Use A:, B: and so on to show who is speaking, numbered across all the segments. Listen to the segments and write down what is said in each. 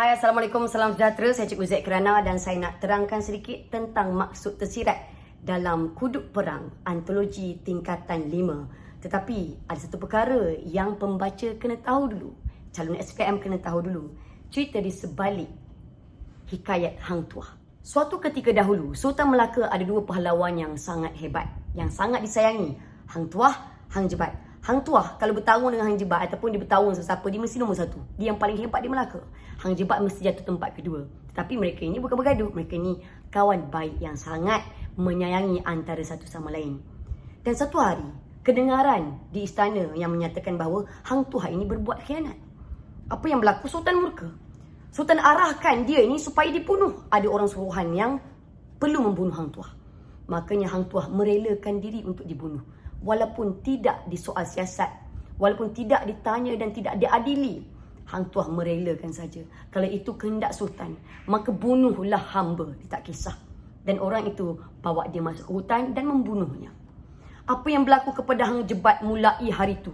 A: Hai, Assalamualaikum, salam sejahtera. Saya Cikgu Zaid Kirana dan saya nak terangkan sedikit tentang maksud tersirat dalam Kuduk Perang Antologi Tingkatan 5. Tetapi ada satu perkara yang pembaca kena tahu dulu, calon SPM kena tahu dulu, cerita di sebalik hikayat Hang Tuah. Suatu ketika dahulu, Sultan Melaka ada dua pahlawan yang sangat hebat, yang sangat disayangi, Hang Tuah, Hang Jebat. Hang Tuah kalau bertarung dengan Hang Jebat ataupun dia bertarung sesiapa, dia mesti nombor satu. Dia yang paling hebat di Melaka. Hang Jebat mesti jatuh tempat kedua. Tetapi mereka ini bukan bergaduh. Mereka ini kawan baik yang sangat menyayangi antara satu sama lain. Dan satu hari, kedengaran di istana yang menyatakan bahawa Hang Tuah ini berbuat khianat. Apa yang berlaku? Sultan murka. Sultan arahkan dia ini supaya dibunuh. Ada orang suruhan yang perlu membunuh Hang Tuah. Makanya Hang Tuah merelakan diri untuk dibunuh. Walaupun tidak disoal siasat, walaupun tidak ditanya dan tidak diadili, Hang Tuah merelakan saja. Kalau itu kehendak Sultan, maka bunuhlah hamba, dia tak kisah. Dan orang itu bawa dia masuk ke hutan dan membunuhnya. Apa yang berlaku kepada Hang Jebat mulai hari itu?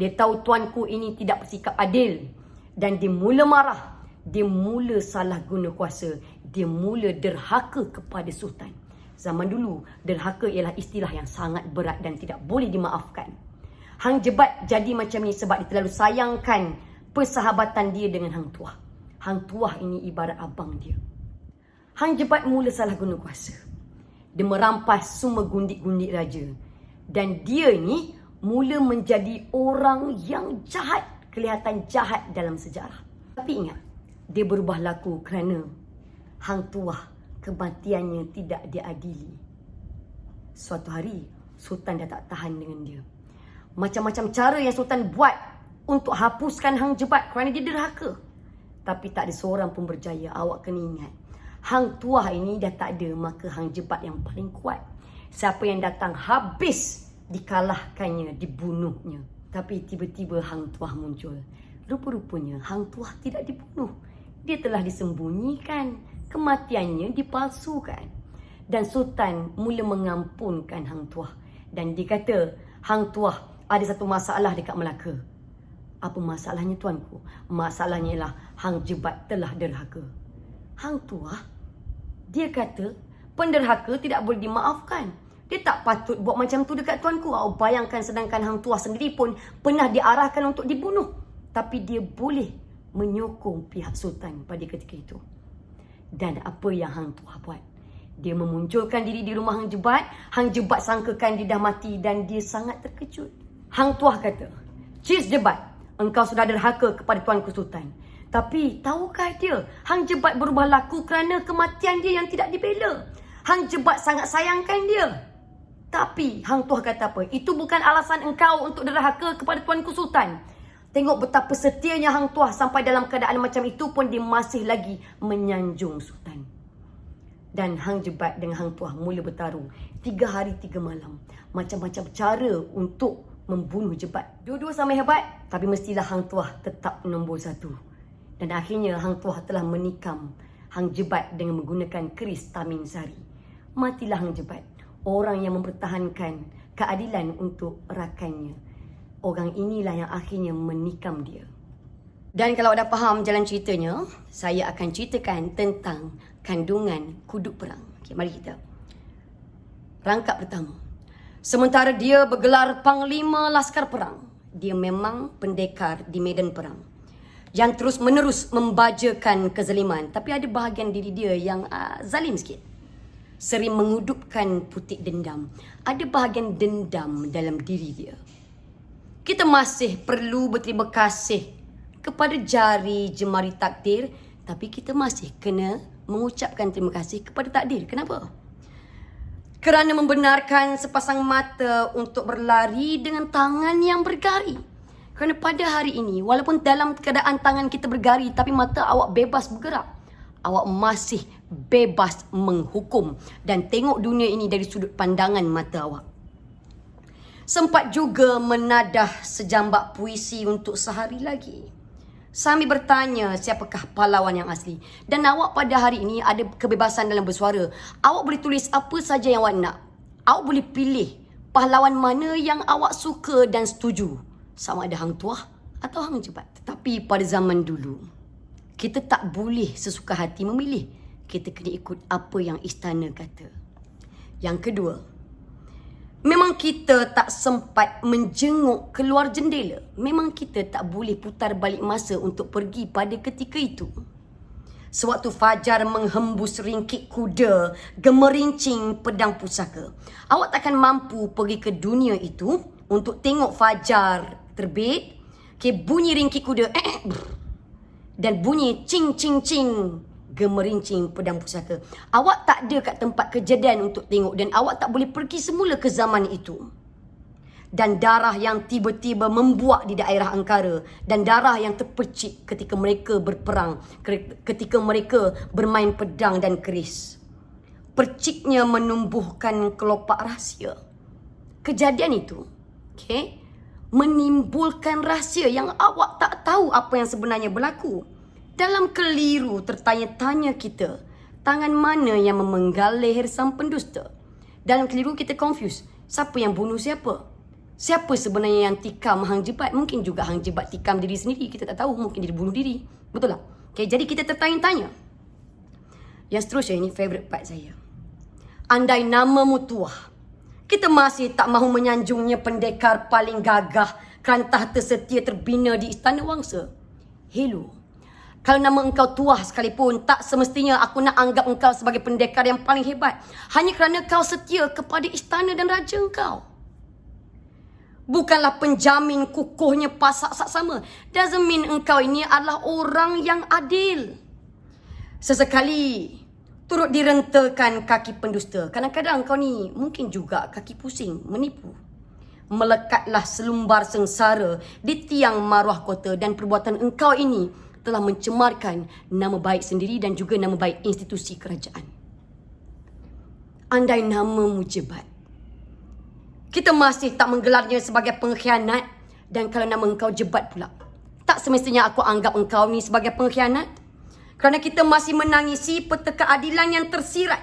A: Dia tahu tuanku ini tidak bersikap adil. Dan dia mula marah. Dia mula salah guna kuasa. Dia mula derhaka kepada Sultan. Zaman dulu, derhaka ialah istilah yang sangat berat dan tidak boleh dimaafkan. Hang Jebat jadi macam ni sebab dia terlalu sayangkan persahabatan dia dengan Hang Tuah. Hang Tuah ini ibarat abang dia. Hang Jebat mula salah guna kuasa. Dia merampas semua gundik-gundik raja. Dan dia ni mula menjadi orang yang jahat. Kelihatan jahat dalam sejarah. Tapi ingat, dia berubah laku kerana Hang Tuah kematiannya tidak diadili. Suatu hari, Sultan dah tak tahan dengan dia. Macam-macam cara yang Sultan buat untuk hapuskan Hang Jebat kerana dia derhaka. Tapi tak ada seorang pun berjaya. Awak kena ingat, Hang Tuah ini dah tak ada, maka Hang Jebat yang paling kuat. Siapa yang datang habis dikalahkannya, dibunuhnya. Tapi tiba-tiba Hang Tuah muncul. Rupa-rupanya Hang Tuah tidak dibunuh. Dia telah disembunyikan. Kematiannya dipalsukan. Dan Sultan mula mengampunkan Hang Tuah. Dan dia kata, Hang Tuah ada satu masalah dekat Melaka. Apa masalahnya tuanku? Masalahnya ialah Hang Jebat telah derhaka. Hang Tuah, dia kata, penderhaka tidak boleh dimaafkan. Dia tak patut buat macam tu dekat tuanku. Awak bayangkan sedangkan Hang Tuah sendiri pun pernah diarahkan untuk dibunuh. Tapi dia boleh menyokong pihak Sultan pada ketika itu. Dan apa yang Hang Tuah buat? Dia memunculkan diri di rumah Hang Jebat. Hang Jebat sangkakan dia dah mati dan dia sangat terkejut. Hang Tuah kata, "Cis Jebat, engkau sudah derhaka kepada tuanku Sultan. Tapi tahukah dia, Hang Jebat berubah laku kerana kematian dia yang tidak dibela. Hang Jebat sangat sayangkan dia." Tapi Hang Tuah kata apa? Itu bukan alasan engkau untuk derhaka kepada tuanku Sultan. Tengok betapa setianya Hang Tuah sampai dalam keadaan macam itu pun dia masih lagi menyanjung Sultan. Dan Hang Jebat dengan Hang Tuah mula bertarung 3 hari 3 malam. Macam-macam cara untuk membunuh Jebat. Dua-dua sama hebat, tapi mestilah Hang Tuah tetap nombor satu. Dan akhirnya Hang Tuah telah menikam Hang Jebat dengan menggunakan keris Tamin Sari. Matilah Hang Jebat, orang yang mempertahankan keadilan untuk rakannya. Orang inilah yang akhirnya menikam dia. Dan kalau dah faham jalan ceritanya, saya akan ceritakan tentang kandungan Kuduk Perang. Okay, mari kita. Rangkap pertama. Sementara dia bergelar Panglima Laskar Perang, dia memang pendekar di medan perang yang terus menerus membajakan kezaliman. Tapi ada bahagian diri dia yang zalim sikit. Sering mengudupkan putik dendam. Ada bahagian dendam dalam diri dia. Kita masih perlu berterima kasih kepada jari jemari takdir. Tapi kita masih kena mengucapkan terima kasih kepada takdir. Kenapa? Kerana membenarkan sepasang mata untuk berlari dengan tangan yang bergari. Kerana pada hari ini, walaupun dalam keadaan tangan kita bergari, tapi mata awak bebas bergerak. Awak masih bebas menghukum dan tengok dunia ini dari sudut pandangan mata awak. Sempat juga menadah sejambak puisi untuk sehari lagi. Sambil bertanya siapakah pahlawan yang asli. Dan awak pada hari ini ada kebebasan dalam bersuara. Awak boleh tulis apa saja yang awak nak. Awak boleh pilih pahlawan mana yang awak suka dan setuju. Sama ada Hang Tuah atau Hang Jebat. Tetapi pada zaman dulu, Kita tak boleh sesuka hati memilih. Kita kena ikut apa yang istana kata. Yang kedua, memang kita tak sempat menjenguk keluar jendela. Memang kita tak boleh putar balik masa untuk pergi pada ketika itu. Sewaktu fajar menghembus ringkik kuda, gemerincing pedang pusaka. Awak takkan mampu pergi ke dunia itu untuk tengok fajar terbit. Bunyi ringkik kuda dan bunyi cing cing cing gemerincing pedang pusaka. Awak tak ada kat tempat kejadian untuk tengok dan awak tak boleh pergi semula ke zaman itu. Dan darah yang tiba-tiba membuak di daerah angkara dan darah yang terpercik ketika mereka berperang, ketika mereka bermain pedang dan keris. Perciknya menumbuhkan kelopak rahsia. Kejadian itu, menimbulkan rahsia yang awak tak tahu apa yang sebenarnya berlaku. Dalam keliru tertanya-tanya kita, tangan mana yang memenggal leher sang pendusta? Dalam keliru kita confuse, siapa yang bunuh siapa? Siapa sebenarnya yang tikam Hang Jebat? Mungkin juga Hang Jebat tikam diri sendiri, kita tak tahu. Mungkin dia bunuh diri. Betul tak? Jadi kita tertanya-tanya. Yang seterusnya ini favourite part saya. Andai namamu tuah, kita masih tak mahu menyanjungnya pendekar paling gagah kerana tahta setia terbina di Istana Wangsa. Hello. Kalau nama engkau tuah sekalipun, tak semestinya aku nak anggap engkau sebagai pendekar yang paling hebat. Hanya kerana kau setia kepada istana dan raja engkau. Bukanlah penjamin kukuhnya pasak saksama. Doesn't mean engkau ini adalah orang yang adil. Sesekali turut direntakan kaki pendusta. Kadang-kadang kau ni mungkin juga kaki pusing, menipu. Melekatlah selumbar sengsara di tiang maruah kota dan perbuatan engkau ini telah mencemarkan nama baik sendiri dan juga nama baik institusi kerajaan. Andai namamu Jebat, kita masih tak menggelarnya sebagai pengkhianat, dan kalau nama engkau Jebat pula, tak semestinya aku anggap engkau ni sebagai pengkhianat. Kerana kita masih menangisi peta keadilan yang tersirat.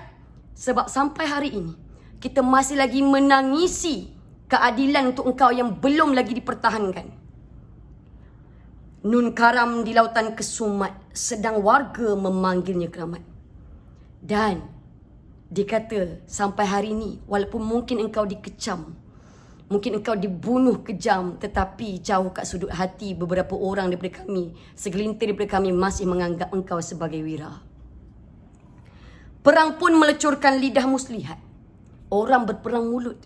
A: Sebab sampai hari ini, kita masih lagi menangisi keadilan untuk engkau yang belum lagi dipertahankan. Nun karam di lautan kesumat, sedang warga memanggilnya keramat. Dan dikata sampai hari ini, walaupun mungkin engkau dikecam, mungkin engkau dibunuh kejam, tetapi jauh kat sudut hati beberapa orang daripada kami, segelintir daripada kami masih menganggap engkau sebagai wira. Perang pun melecurkan lidah muslihat. Orang berperang mulut.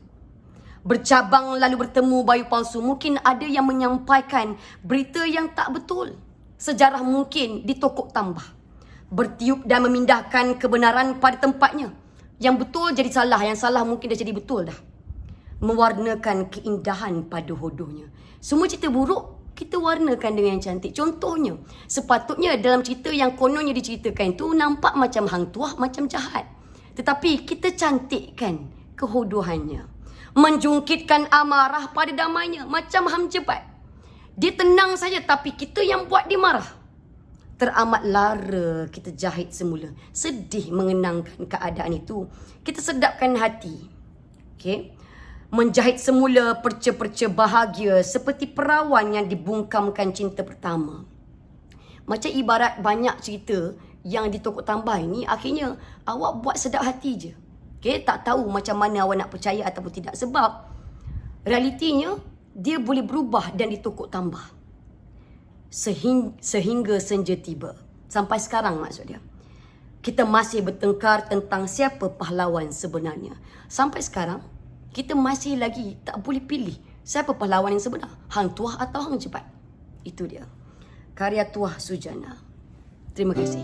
A: Bercabang lalu bertemu bayu palsu. Mungkin ada yang menyampaikan berita yang tak betul. Sejarah mungkin ditokok tambah. Bertiup dan memindahkan kebenaran pada tempatnya. Yang betul jadi salah, yang salah mungkin dah jadi betul dah. Mewarnakan keindahan pada hodohnya. Semua cerita buruk kita warnakan dengan yang cantik. Contohnya, sepatutnya dalam cerita yang kononnya diceritakan itu nampak macam hang tuah, macam jahat. Tetapi kita cantikkan kehodohannya. Menjungkitkan amarah pada damainya, macam Hang Jebat. Dia tenang saja tapi kita yang buat dia marah. Teramat lara kita jahit semula. Sedih mengenangkan keadaan itu. Kita sedapkan hati. Menjahit semula perca-perca bahagia seperti perawan yang dibungkamkan cinta pertama. Macam ibarat banyak cerita yang ditokok tambah ini, akhirnya awak buat sedap hati je. Tak tahu macam mana awak nak percaya ataupun tidak. Sebab realitinya dia boleh berubah dan ditokok tambah. Sehingga senja tiba. Sampai sekarang maksud dia. Kita masih bertengkar tentang siapa pahlawan sebenarnya. Sampai sekarang, kita masih lagi tak boleh pilih siapa pahlawan yang sebenar. Hang Tuah atau Hang Jebat. Itu dia. Karya Tuah Sujana. Terima kasih.